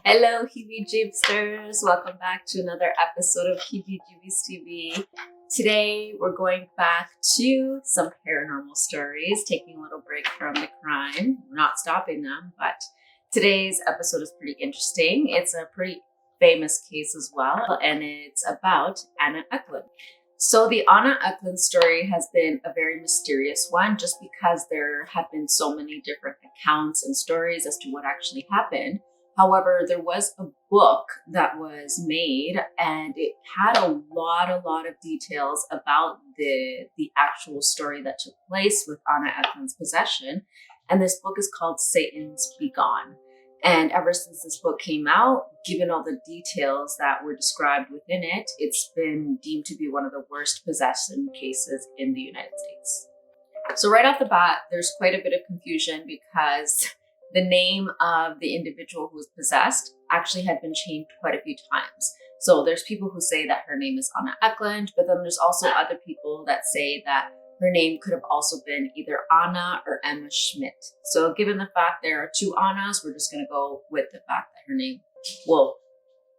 Hello, Heebie Jeepsters. Welcome back to another episode of Heebie Jeebies TV. Today, we're going back to some paranormal stories, taking a little break from the crime. We're not stopping them, but today's episode is pretty interesting. It's a pretty famous case as well, and it's about Anna Ecklund. So the Anna Ecklund story has been a very mysterious one just because there have been so many different accounts and stories as to what actually happened. However, there was a book that was made and it had a lot of details about the actual story that took place with Anna Ecklund's possession. And this book is called Satan's Be Gone. And ever since this book came out, given all the details that were described within it, it's been deemed to be one of the worst possession cases in the United States. So right off the bat, there's quite a bit of confusion because the name of the individual who was possessed actually had been changed quite a few times. So there's people who say that her name is Anna Ecklund, but then there's also other people that say that her name could have also been either Anna or Emma Schmidt. So given the fact there are two Annas, we're just going to go with the fact that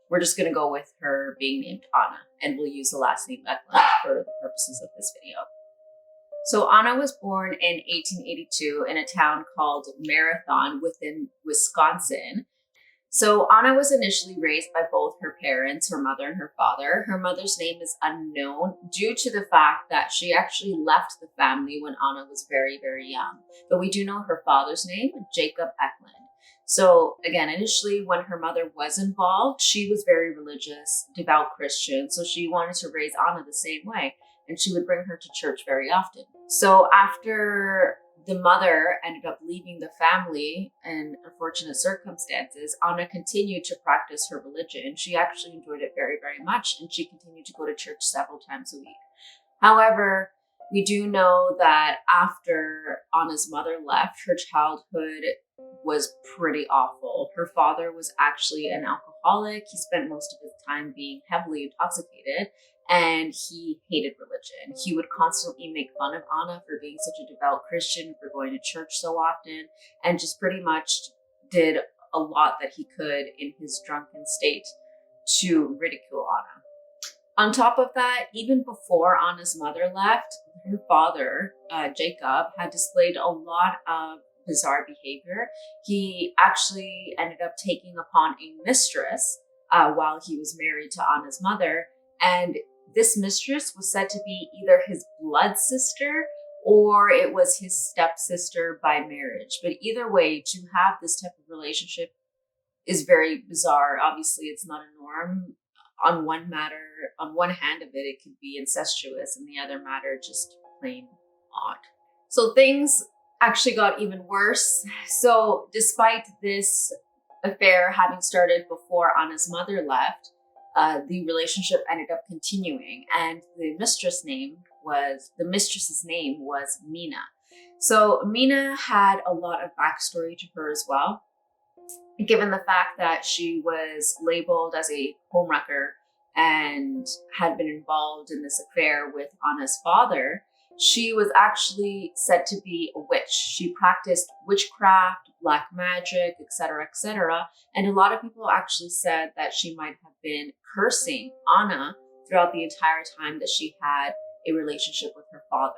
we're just going to go with her being named Anna, and we'll use the last name Ecklund for the purposes of this video. So Anna was born in 1882 in a town called Marathon within Wisconsin. So Anna was initially raised by both her parents, her mother and her father. Her mother's name is unknown due to the fact that she actually left the family when Anna was very, very young. But we do know her father's name, Jacob Ecklund. So again, initially when her mother was involved, she was very religious, devout Christian. So she wanted to raise Anna the same way. And she would bring her to church very often. So after the mother ended up leaving the family in unfortunate circumstances, Anna continued to practice her religion. She actually enjoyed it very, very much, and she continued to go to church several times a week. However, we do know that after Anna's mother left, her childhood was pretty awful. Her father was actually an alcoholic. He spent most of his time being heavily intoxicated, and he hated religion. He would constantly make fun of Anna for being such a devout Christian, for going to church so often, and just pretty much did a lot that he could in his drunken state to ridicule Anna. On top of that, even before Anna's mother left, her father, Jacob, had displayed a lot of bizarre behavior. He actually ended up taking upon a mistress while he was married to Anna's mother, and this mistress was said to be either his blood sister or it was his stepsister by marriage. But either way, to have this type of relationship is very bizarre. Obviously, it's not a norm. On one hand of it could be incestuous, and the other matter just plain odd. So things actually got even worse. So despite this affair having started before Anna's mother left, the relationship ended up continuing, and the mistress's name was Mina. So Mina had a lot of backstory to her as well. Given the fact that she was labeled as a homewrecker and had been involved in this affair with Anna's father, she was actually said to be a witch. She practiced witchcraft, black magic, etc., and a lot of people actually said that she might have been cursing Anna throughout the entire time that she had a relationship with her father.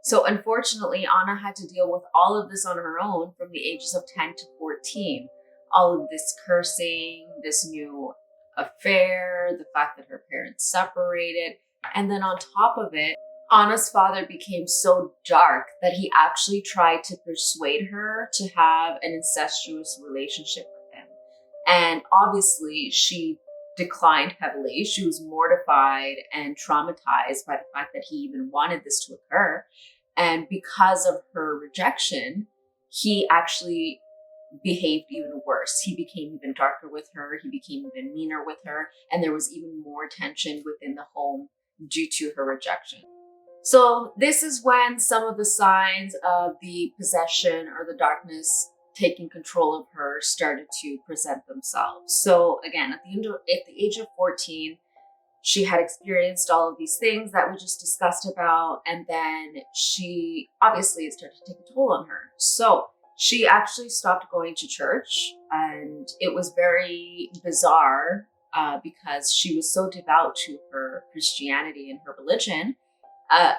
So unfortunately, Anna had to deal with all of this on her own from the ages of 10 to 14. All of this cursing, this new affair, the fact that her parents separated, and then on top of it, Anna's father became so dark that he actually tried to persuade her to have an incestuous relationship with him. And obviously, she declined heavily. She was mortified and traumatized by the fact that he even wanted this to occur. And because of her rejection, he actually behaved even worse. He became even darker with her. He became even meaner with her. And there was even more tension within the home due to her rejection. So this is when some of the signs of the possession or the darkness taking control of her started to present themselves. So again, at the age of 14, she had experienced all of these things that we just discussed about, and then she obviously it started to take a toll on her. So She actually stopped going to church, and it was very bizarre because she was so devout to her Christianity and her religion.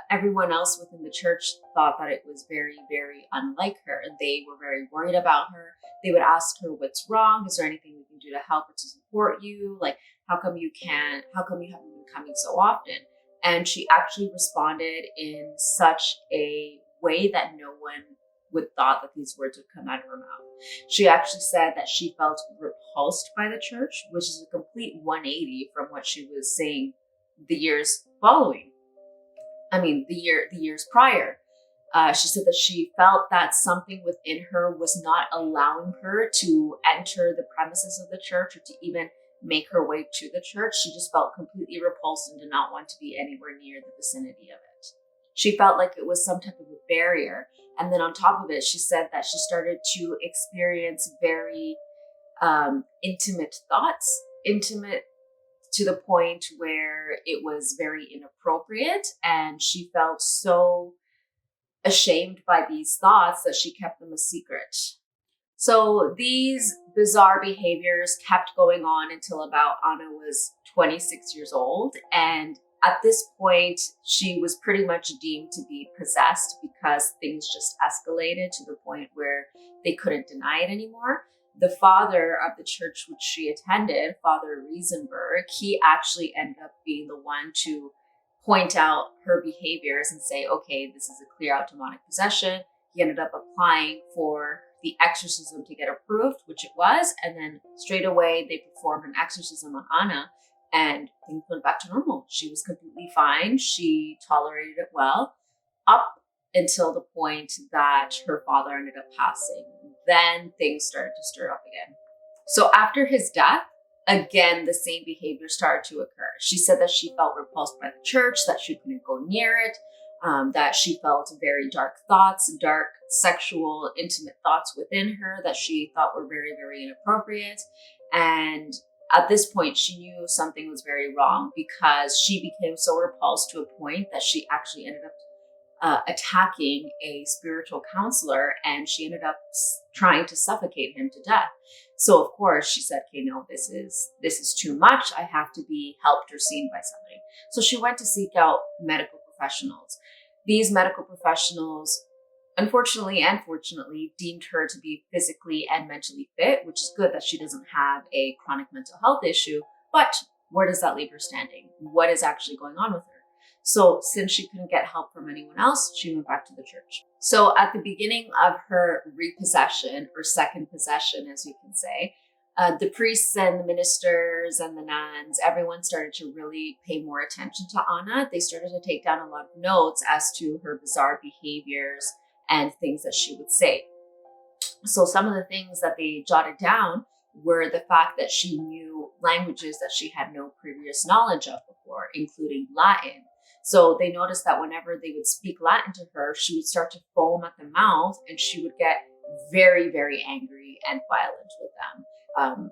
Everyone else within the church thought that it was very, very unlike her. They were very worried about her. They would ask her, "What's wrong? Is there anything we can do to help or to support you? Like, how come you haven't been coming so often?" And she actually responded in such a way that no one would thought that these words would come out of her mouth. She actually said that she felt repulsed by the church, which is a complete 180 from what she was saying the years following. The years prior. She said that she felt that something within her was not allowing her to enter the premises of the church or to even make her way to the church. She just felt completely repulsed and did not want to be anywhere near the vicinity of it. She felt like it was some type of a barrier. And then on top of it, she said that she started to experience very intimate thoughts, intimate to the point where it was very inappropriate, and she felt so ashamed by these thoughts that she kept them a secret. So these bizarre behaviors kept going on until about Anna was 26 years old, and at this point, she was pretty much deemed to be possessed because things just escalated to the point where they couldn't deny it anymore. The father of the church which she attended, Father Riesenberg, he actually ended up being the one to point out her behaviors and say, okay, this is a clear out demonic possession. He ended up applying for the exorcism to get approved, which it was. And then straight away, they performed an exorcism on Anna and things went back to normal. She was completely fine. She tolerated it well up until the point that her father ended up passing. Then things started to stir up again. So after his death, again, the same behavior started to occur. She said that she felt repulsed by the church, that she couldn't go near it, that she felt very dark thoughts, dark sexual, intimate thoughts within her that she thought were very, very inappropriate. And at this point, she knew something was very wrong because she became so repulsed to a point that she actually ended up attacking a spiritual counselor, and she ended up trying to suffocate him to death. So of course she said, okay, no, this is too much. I have to be helped or seen by somebody. So she went to seek out medical professionals. These medical professionals, unfortunately and fortunately, deemed her to be physically and mentally fit, which is good that she doesn't have a chronic mental health issue. But where does that leave her standing? What is actually going on with her? So since she couldn't get help from anyone else, she went back to the church. So at the beginning of her repossession, or second possession, as you can say, the priests and the ministers and the nuns, everyone started to really pay more attention to Anna. They started to take down a lot of notes as to her bizarre behaviors and things that she would say. So some of the things that they jotted down were the fact that she knew languages that she had no previous knowledge of before, including Latin. So they noticed that whenever they would speak Latin to her, she would start to foam at the mouth and she would get very, very angry and violent with them.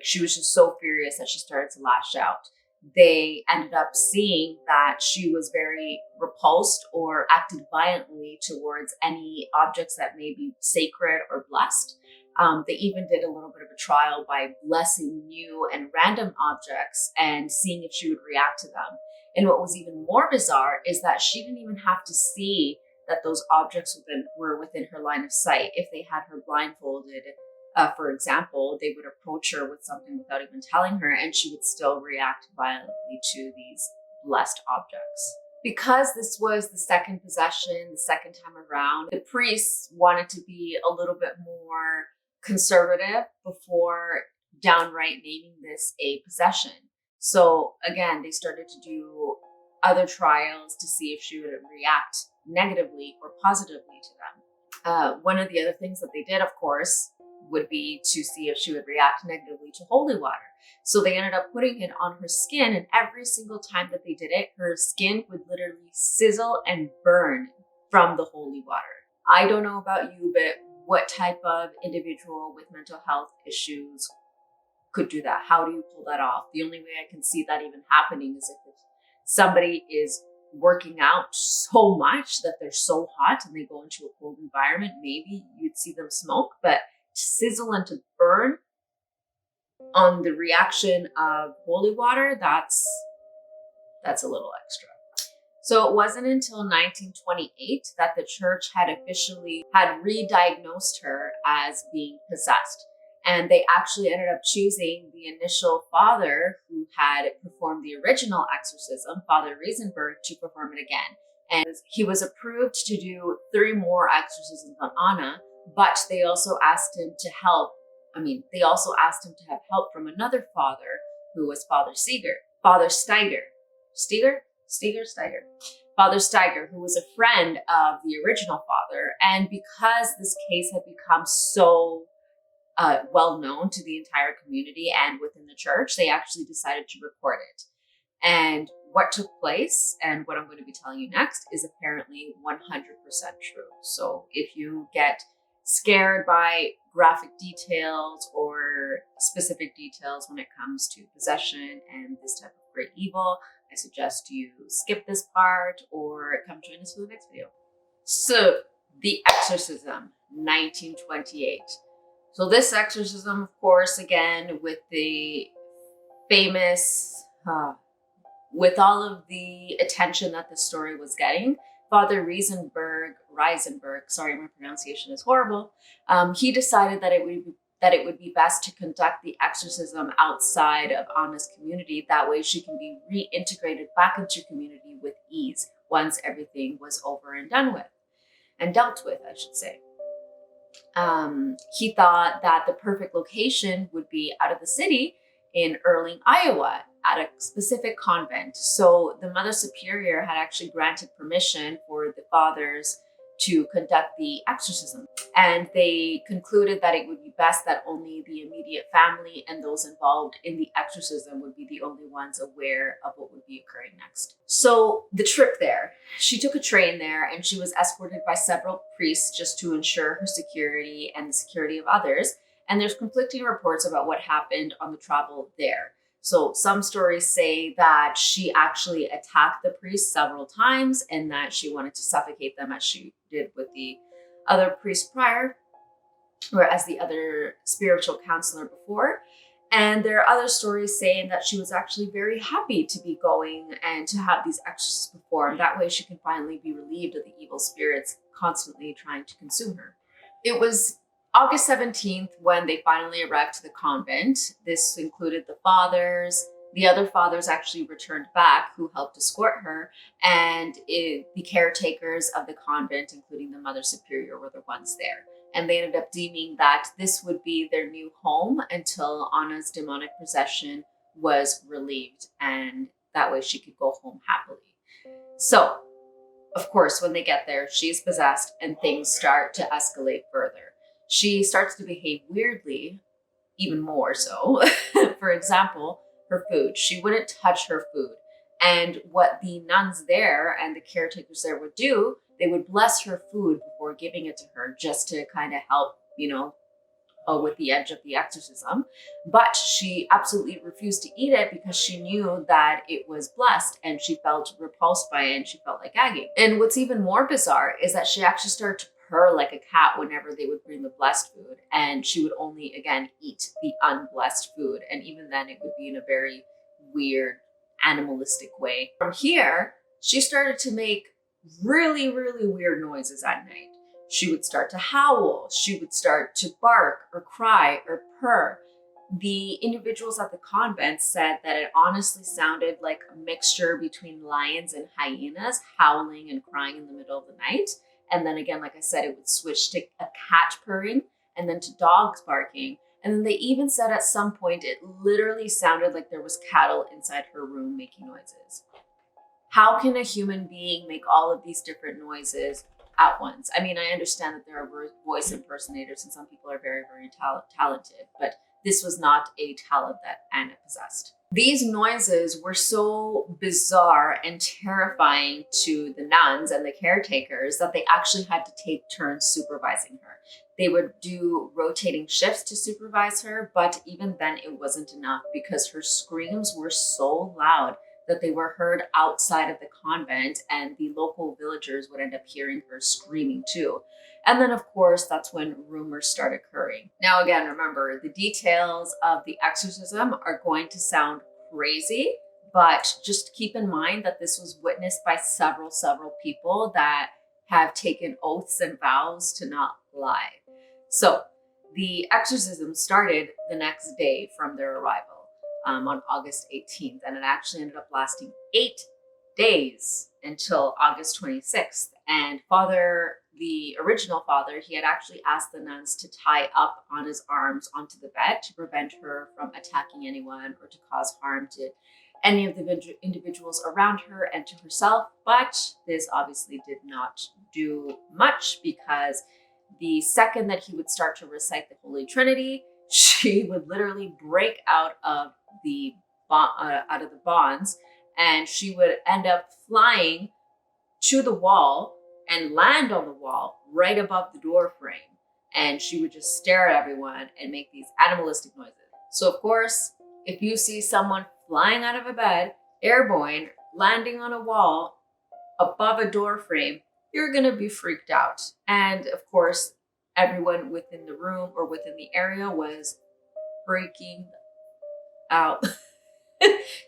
She was just so furious that she started to lash out. They ended up seeing that she was very repulsed or acted violently towards any objects that may be sacred or blessed. They even did a little bit of a trial by blessing new and random objects and seeing if she would react to them. And what was even more bizarre is that she didn't even have to see that those objects were within her line of sight. If they had her blindfolded, for example, they would approach her with something without even telling her, and she would still react violently to these blessed objects. Because this was the second possession, the second time around, the priests wanted to be a little bit more conservative before downright naming this a possession. So again, they started to do other trials to see if she would react negatively or positively to them. One of the other things that they did, of course, would be to see if she would react negatively to holy water. So they ended up putting it on her skin, and every single time that they did it, her skin would literally sizzle and burn from the holy water. I don't know about you, but what type of individual with mental health issues could do that? How do you pull that off? The only way I can see that even happening is if somebody is working out so much that they're so hot and they go into a cold environment, maybe you'd see them smoke, but to sizzle and to burn on the reaction of holy water, that's a little extra. So it wasn't until 1928 that the church had re-diagnosed her as being possessed. And they actually ended up choosing the initial father who had performed the original exorcism, Father Riesenberg, to perform it again. And he was approved to do 3 more exorcisms on Anna, but they also asked him to help. They also asked him to have help from another father who was Father Steiger, who was a friend of the original father. And because this case had become so well known to the entire community and within the church, they actually decided to record it. And what took place and what I'm going to be telling you next is apparently 100% true. So if you get scared by graphic details or specific details when it comes to possession and this type of great evil, I suggest you skip this part or come join us for the next video. So, The Exorcism, 1928. So this exorcism, of course, again, with the famous, with all of the attention that the story was getting, Father Riesenberg, sorry, my pronunciation is horrible. He decided that it would be best to conduct the exorcism outside of Anna's community. That way she can be reintegrated back into community with ease once everything was over and done with, and dealt with, I should say. He thought that the perfect location would be out of the city in Erling, Iowa, at a specific convent. So the Mother Superior had actually granted permission for the fathers to conduct the exorcism. And they concluded that it would be best that only the immediate family and those involved in the exorcism would be the only ones aware of what would be occurring next. So the trip there, she took a train there and she was escorted by several priests just to ensure her security and the security of others. And there's conflicting reports about what happened on the travel there. So some stories say that she actually attacked the priests several times and that she wanted to suffocate them as she did with the other priest prior, or as the other spiritual counselor before. And there are other stories saying that she was actually very happy to be going and to have these exorcisms performed. That way she can finally be relieved of the evil spirits constantly trying to consume her. It was August 17th when they finally arrived to the convent. This included the fathers. The other fathers actually returned back who helped escort her, and the caretakers of the convent, including the Mother Superior, were the ones there. And they ended up deeming that this would be their new home until Anna's demonic possession was relieved, and that way she could go home happily. So, of course, when they get there, she's possessed and things start to escalate further. She starts to behave weirdly, even more so. For example, her food. She wouldn't touch her food. And what the nuns there and the caretakers there would do, they would bless her food before giving it to her just to kind of help, with the edge of the exorcism. But she absolutely refused to eat it because she knew that it was blessed and she felt repulsed by it and she felt like gagging. And what's even more bizarre is that she actually started to purr like a cat whenever they would bring the blessed food, and she would only again eat the unblessed food, and even then it would be in a very weird animalistic way. From here, she started to make really, really weird noises at night. She would start to howl, she would start to bark or cry or purr. The individuals at the convent said that it honestly sounded like a mixture between lions and hyenas howling and crying in the middle of the night. And then again, like I said, it would switch to a cat purring and then to dogs barking. And then they even said at some point, it literally sounded like there was cattle inside her room making noises. How can a human being make all of these different noises at once? I mean, I understand that there are voice impersonators and some people are very, very talented, but this was not a talent that Anna possessed. These noises were so bizarre and terrifying to the nuns and the caretakers that they actually had to take turns supervising her. They would do rotating shifts to supervise her, but even then it wasn't enough because her screams were so loud that they were heard outside of the convent, and the local villagers would end up hearing her screaming too. And then, of course, that's when rumors start occurring. Now, again, remember, the details of the exorcism are going to sound crazy, but just keep in mind that this was witnessed by several people that have taken oaths and vows to not lie. So the exorcism started the next day from their arrival on August 18th, and it actually ended up lasting 8 days until August 26th. And the original father, he had actually asked the nuns to tie up Anna's arms onto the bed to prevent her from attacking anyone or to cause harm to any of the individuals around her and to herself. But this obviously did not do much, because the second that he would start to recite the Holy Trinity, she would literally break out of the bonds, and she would end up flying to the wall and land on the wall right above the door frame. And she would just stare at everyone and make these animalistic noises. So of course, if you see someone flying out of a bed, airborne, landing on a wall above a door frame, you're going to be freaked out. And of course, everyone within the room or within the area was freaking out.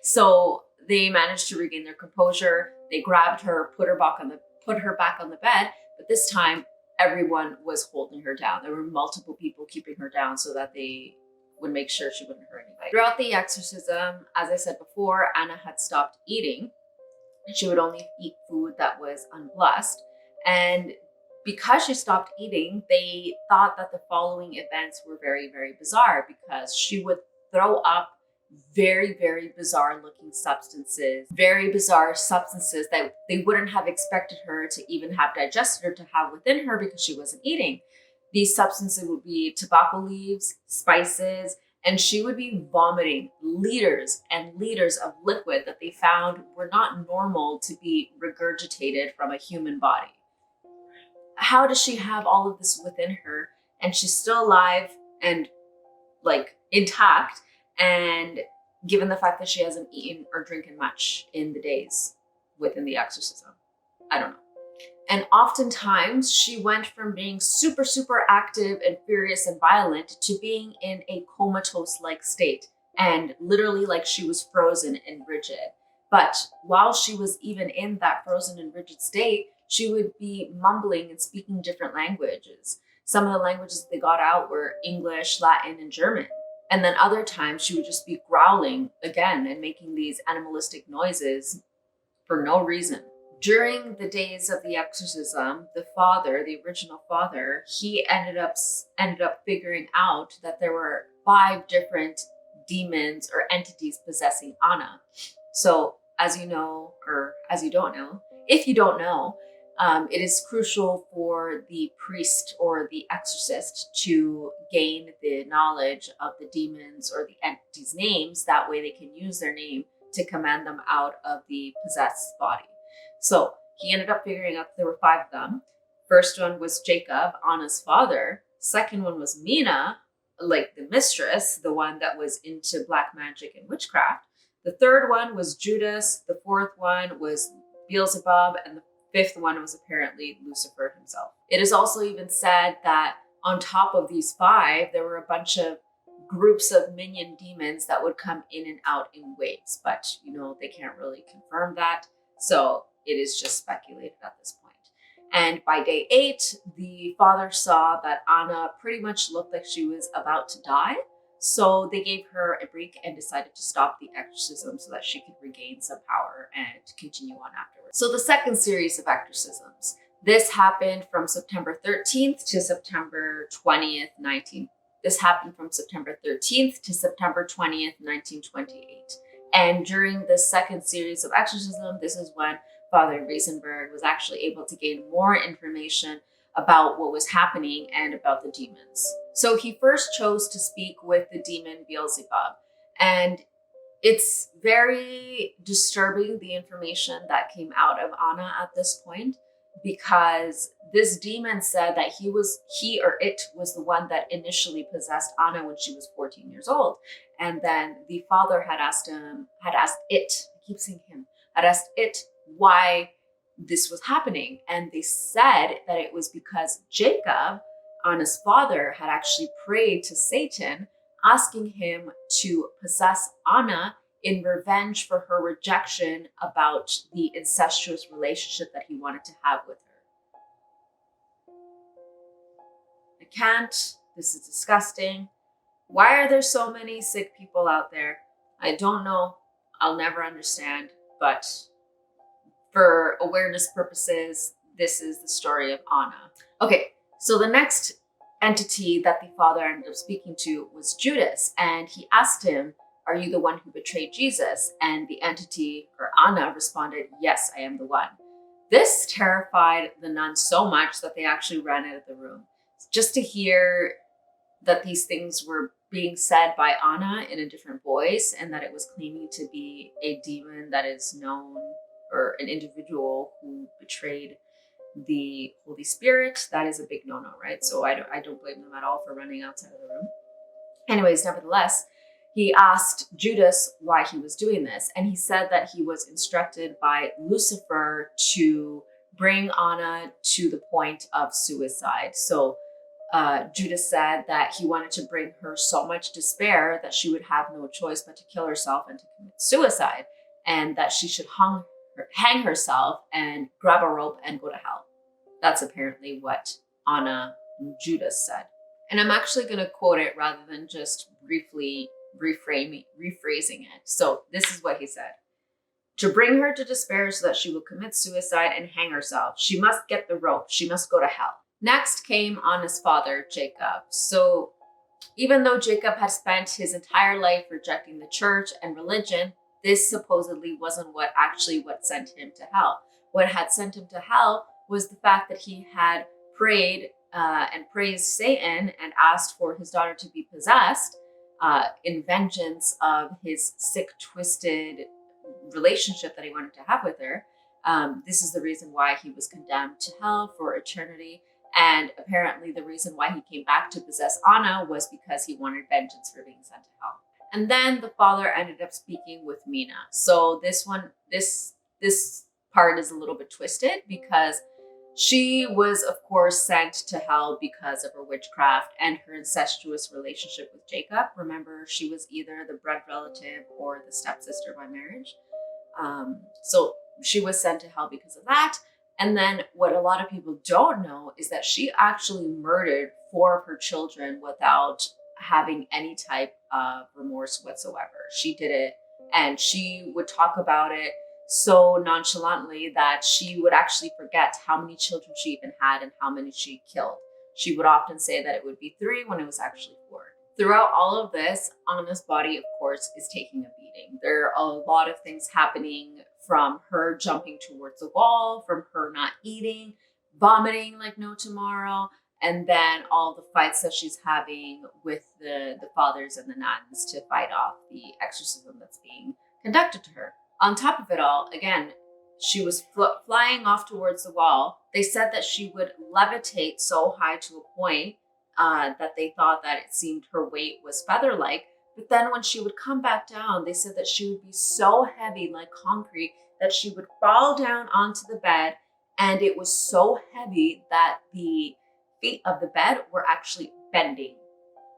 So they managed to regain their composure. They grabbed her, put her back on the bed, but this time everyone was holding her down. There were multiple people keeping her down so that they would make sure she wouldn't hurt anybody. Throughout the exorcism, as I said before, Anna had stopped eating. She would only eat food that was unblessed. And because she stopped eating, they thought that the following events were very, very bizarre, because she would throw up very bizarre looking substances, very bizarre substances that they wouldn't have expected her to even have digested or to have within her because she wasn't eating. These substances would be tobacco leaves, spices, and she would be vomiting liters and liters of liquid that they found were not normal to be regurgitated from a human body. How does she have all of this within her and she's still alive and intact, and given the fact that she hasn't eaten or drinking much in the days within the exorcism? I don't know. And oftentimes she went from being super active and furious and violent to being in a comatose-like state, and literally like she was frozen and rigid. But while she was even in that frozen and rigid state, she would be mumbling and speaking different languages. Some of the languages they got out were English, Latin, and German. And then other times she would just be growling again and making these animalistic noises for no reason. During the days of the exorcism, the original father, he ended up figuring out that there were 5 different demons or entities possessing Anna. So as you know, or as you don't know, if you don't know, it is crucial for the priest or the exorcist to gain the knowledge of the demons or the entities' names. That way they can use their name to command them out of the possessed body. So he ended up figuring out there were 5 of them. First one was Jacob, Anna's father. Second one was Mina, like the mistress, the one that was into black magic and witchcraft. The third one was Judas. The fourth one was Beelzebub. And the 5th one was apparently Lucifer himself. It is also even said that on top of these 5, there were a bunch of groups of minion demons that would come in and out in waves. But, they can't really confirm that. So it is just speculated at this point. And by day 8, the father saw that Anna pretty much looked like she was about to die. So they gave her a break and decided to stop the exorcism so that she could regain some power and continue on afterwards. So the second series of exorcisms, this happened from September 13th to September 20th, This happened from September 13th to September 20th, 1928. And during the second series of exorcism, this is when Father Riesenberg was actually able to gain more information about what was happening and about the demons. So he first chose to speak with the demon Beelzebub. And it's very disturbing, the information that came out of Anna at this point, because this demon said that he was the one that initially possessed Anna when she was 14 years old. And then the father had asked it, I keep saying him. Had asked it why this was happening. And they said that it was because Jacob, Anna's father, had actually prayed to Satan, asking him to possess Anna in revenge for her rejection about the incestuous relationship that he wanted to have with her. I can't. This is disgusting. Why are there so many sick people out there? I don't know. I'll never understand. But for awareness purposes, this is the story of Anna. Okay, so the next entity that the father ended up speaking to was Judas. And he asked him, "Are you the one who betrayed Jesus?" And the entity, or Anna, responded, "Yes, I am the one." This terrified the nuns so much that they actually ran out of the room. Just to hear that these things were being said by Anna in a different voice, and that it was claiming to be a demon that is known, or an individual who betrayed the Holy Spirit, that is a big no-no, right? So I don't blame them at all for running outside of the room. Anyways, nevertheless, he asked Judas why he was doing this, and he said that he was instructed by Lucifer to bring Anna to the point of suicide. So Judas said that he wanted to bring her so much despair that she would have no choice but to kill herself and to commit suicide, and that she should hang herself and grab a rope and go to hell. That's apparently what Anna and Judas said. And I'm actually going to quote it rather than just briefly rephrasing it. So this is what he said. To bring her to despair so that she will commit suicide and hang herself. She must get the rope. She must go to hell. Next came Anna's father, Jacob. So even though Jacob had spent his entire life rejecting the church and religion, this supposedly wasn't what sent him to hell. What had sent him to hell was the fact that he had prayed and praised Satan and asked for his daughter to be possessed in vengeance of his sick, twisted relationship that he wanted to have with her. This is the reason why he was condemned to hell for eternity. And apparently the reason why he came back to possess Anna was because he wanted vengeance for being sent to hell. And then the father ended up speaking with Mina. So this part is a little bit twisted because she was, of course, sent to hell because of her witchcraft and her incestuous relationship with Jacob. Remember, she was either the blood relative or the stepsister by marriage. So she was sent to hell because of that. And then what a lot of people don't know is that she actually murdered 4 of her children without having any type of remorse whatsoever. She did it, and she would talk about it so nonchalantly that she would actually forget how many children she even had and how many she killed. She would often say that it would be 3 when it was actually 4. Throughout all of this, Anna's body, of course, is taking a beating. There are a lot of things happening, from her jumping towards the wall, from her not eating, vomiting like no tomorrow, and then all the fights that she's having with the fathers and the nuns to fight off the exorcism that's being conducted to her. On top of it all, again, she was flying off towards the wall. They said that she would levitate so high to a point that they thought that it seemed her weight was feather-like. But then when she would come back down, they said that she would be so heavy, like concrete, that she would fall down onto the bed. And it was so heavy that the feet of the bed were actually bending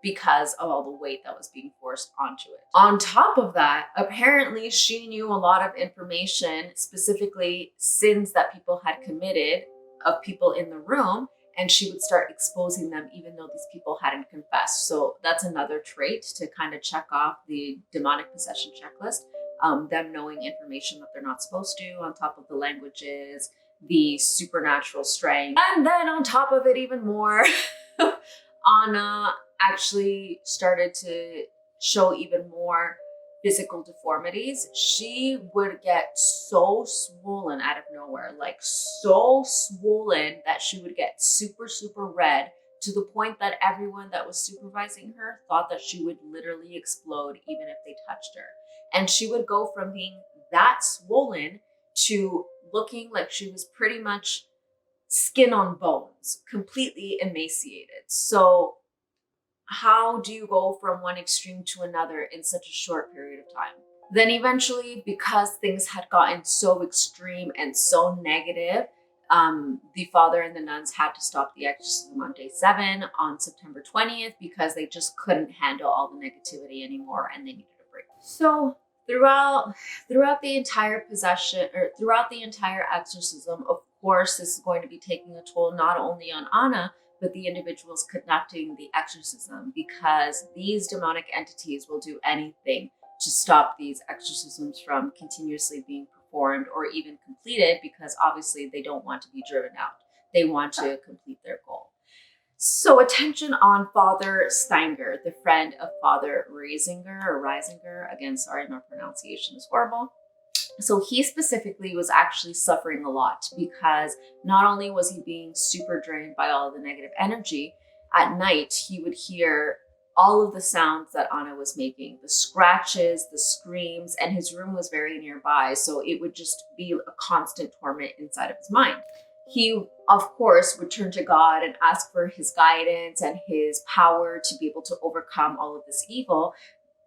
because of all the weight that was being forced onto it. On top of that, apparently she knew a lot of information, specifically sins that people had committed of people in the room, and she would start exposing them even though these people hadn't confessed. So that's another trait to kind of check off the demonic possession checklist. Them knowing information that they're not supposed to, on top of the languages, the supernatural strength. And then on top of it even more, Anna actually started to show even more physical deformities. She would get so swollen out of nowhere, like so swollen that she would get super, super red, to the point that everyone that was supervising her thought that she would literally explode even if they touched her. And she would go from being that swollen to looking like she was pretty much skin on bones, completely emaciated. So how do you go from one extreme to another in such a short period of time? Then eventually, because things had gotten so extreme and so negative, the father and the nuns had to stop the exorcism on day 7 on September 20th because they just couldn't handle all the negativity anymore and they needed a break. So throughout the entire possession, or throughout the entire exorcism, of course, this is going to be taking a toll not only on Anna, but the individuals conducting the exorcism, because these demonic entities will do anything to stop these exorcisms from continuously being performed or even completed, because obviously they don't want to be driven out. They want to complete their goal. So attention on Father Steinger, the friend of Father Reisinger. Again, sorry, my pronunciation is horrible. So he specifically was actually suffering a lot, because not only was he being super drained by all of the negative energy, at night he would hear all of the sounds that Anna was making, the scratches, the screams, and his room was very nearby. So it would just be a constant torment inside of his mind. He, of course, would turn to God and ask for his guidance and his power to be able to overcome all of this evil.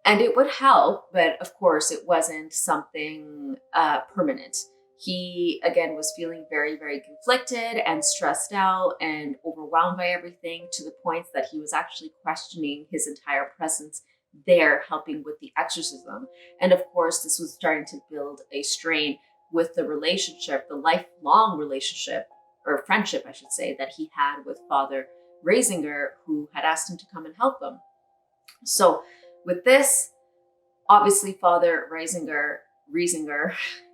And it would help, but of course, it wasn't something permanent. He, again, was feeling very, very conflicted and stressed out and overwhelmed by everything, to the point that he was actually questioning his entire presence there, helping with the exorcism. And of course, this was starting to build a strain with the relationship, the lifelong relationship, or friendship, I should say, that he had with Father Reisinger, who had asked him to come and help him. So with this, obviously Father Reisinger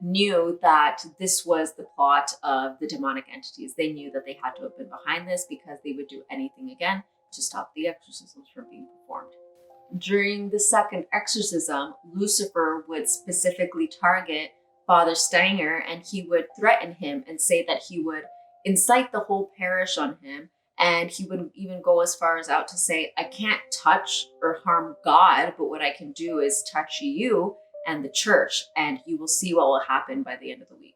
knew that this was the plot of the demonic entities. They knew that they had to have been behind this, because they would do anything again to stop the exorcisms from being performed. During the second exorcism, Lucifer would specifically target Father Steiner, and he would threaten him and say that he would incite the whole parish on him. And he would even go as far as out to say, I can't touch or harm God, but what I can do is touch you and the church, and you will see what will happen by the end of the week.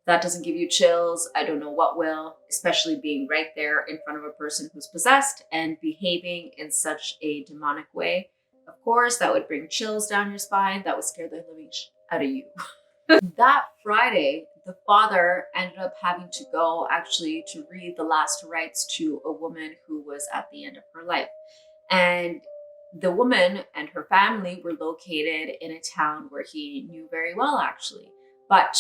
That doesn't give you chills, I don't know what will, especially being right there in front of a person who's possessed and behaving in such a demonic way. Of course, that would bring chills down your spine. That would scare the living out of you. That Friday, the father ended up having to go actually to read the last rites to a woman who was at the end of her life. And the woman and her family were located in a town where he knew very well, actually. But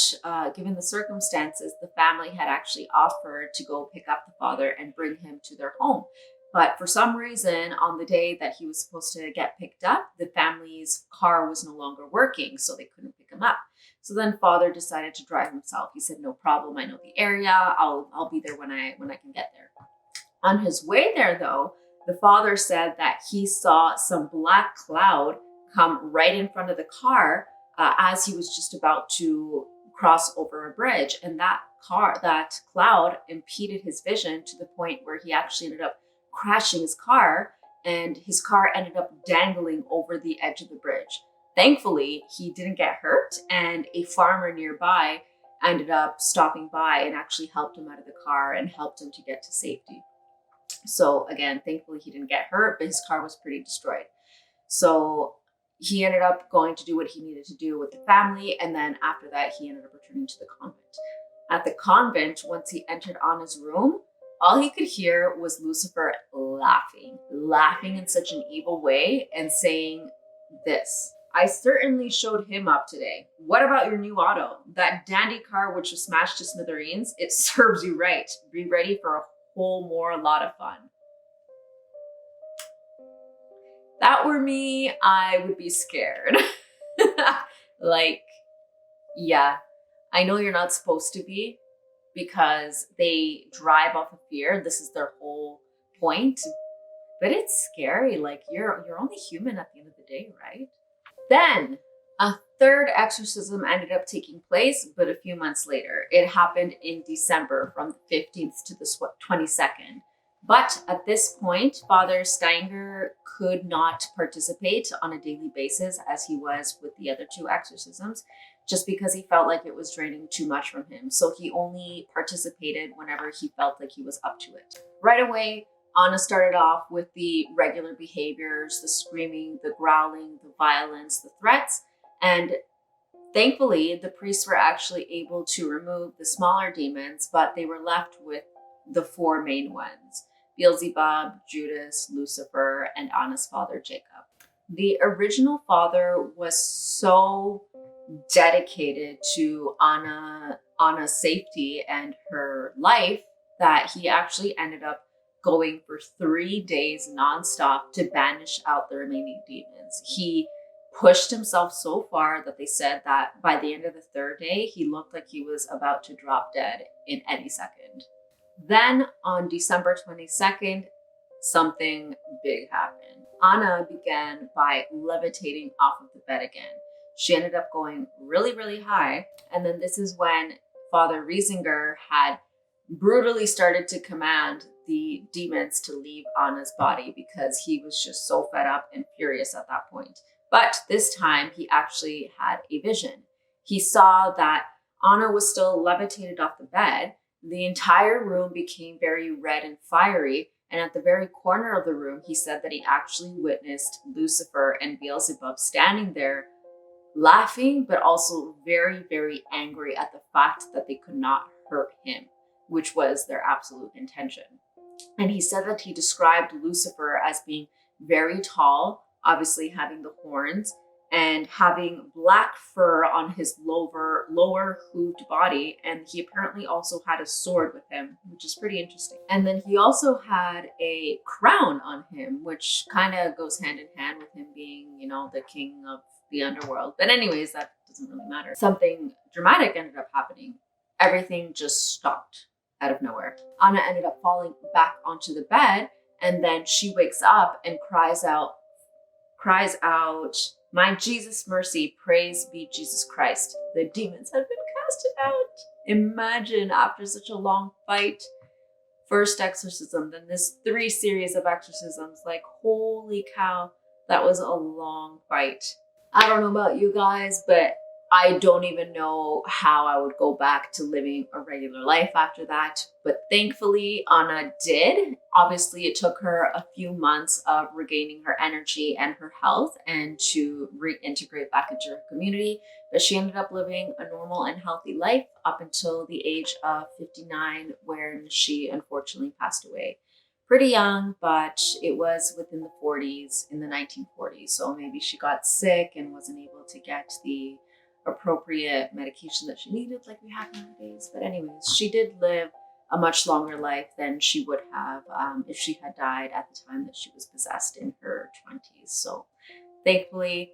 given the circumstances, the family had actually offered to go pick up the father and bring him to their home. But for some reason, on the day that he was supposed to get picked up, the family's car was no longer working, so they couldn't pick him up. So then father decided to drive himself. He said, no problem, I know the area. I'll be there when I can get there. On his way there, though, the father said that he saw some black cloud come right in front of the car as he was just about to cross over a bridge. And that cloud impeded his vision to the point where he actually ended up crashing his car, and his car ended up dangling over the edge of the bridge. Thankfully, he didn't get hurt, and a farmer nearby ended up stopping by and actually helped him out of the car and helped him to get to safety. So again, thankfully he didn't get hurt, but his car was pretty destroyed. So he ended up going to do what he needed to do with the family, and then after that, he ended up returning to the convent. At the convent, once he entered Anna's room, all he could hear was Lucifer laughing in such an evil way and saying this: I certainly showed him up today. What about your new auto? That dandy car which was smashed to smithereens? It serves you right. Be ready for a whole more lot of fun. That were me, I would be scared. Like, yeah, I know you're not supposed to be, because they drive off of fear. This is their whole point. But it's scary. Like, you're only human at the end of the day, right? Then a third exorcism ended up taking place, but a few months later. It happened in December, from the 15th to the 22nd. But at this point, Father Steiner could not participate on a daily basis as he was with the other two exorcisms, just because he felt like it was draining too much from him. So he only participated whenever he felt like he was up to it. Right away, Anna started off with the regular behaviors, the screaming, the growling, the violence, the threats. And thankfully, the priests were actually able to remove the smaller demons, but they were left with the 4 main ones: Beelzebub, Judas, Lucifer, and Anna's father, Jacob. The original father was so dedicated to Anna's safety and her life that he actually ended up going for 3 days nonstop to banish out the remaining demons. He pushed himself so far that they said that by the end of the 3rd day, he looked like he was about to drop dead in any second. Then on December 22nd, something big happened. Anna began by levitating off of the bed again. She ended up going really, really high. And then this is when Father Riesinger had brutally started to command the demons to leave Anna's body because he was just so fed up and furious at that point. But this time he actually had a vision. He saw that Anna was still levitated off the bed. The entire room became very red and fiery. And at the very corner of the room, he said that he actually witnessed Lucifer and Beelzebub standing there laughing, but also very, very angry at the fact that they could not hurt him, which was their absolute intention. And he said that he described Lucifer as being very tall, obviously having the horns, and having black fur on his lower hooved body. And he apparently also had a sword with him, which is pretty interesting. And then he also had a crown on him, which kind of goes hand in hand with him being, the king of the underworld. But anyways, that doesn't really matter. Something dramatic ended up happening. Everything just stopped out of nowhere. Anna ended up falling back onto the bed, and then she wakes up and cries out, "My Jesus, mercy, praise be Jesus Christ. The demons have been casted out." Imagine, after such a long fight, first exorcism, then this 3 series of exorcisms, like holy cow, that was a long fight. I don't know about you guys, but I don't even know how I would go back to living a regular life after that. But thankfully, Anna did. Obviously, it took her a few months of regaining her energy and her health and to reintegrate back into her community. But she ended up living a normal and healthy life up until the age of 59, when she unfortunately passed away. Pretty young, but it was within the 40s, in the 1940s. So maybe she got sick and wasn't able to get the appropriate medication that she needed like we have nowadays. But anyways, she did live a much longer life than she would have if she had died at the time that she was possessed in her 20s. So thankfully,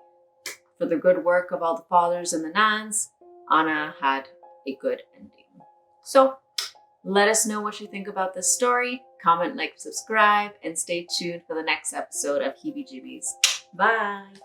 for the good work of all the fathers and the nuns, Anna had a good ending. So let us know what you think about this story. Comment, like, subscribe, and stay tuned for the next episode of Heebie Jeebies. Bye!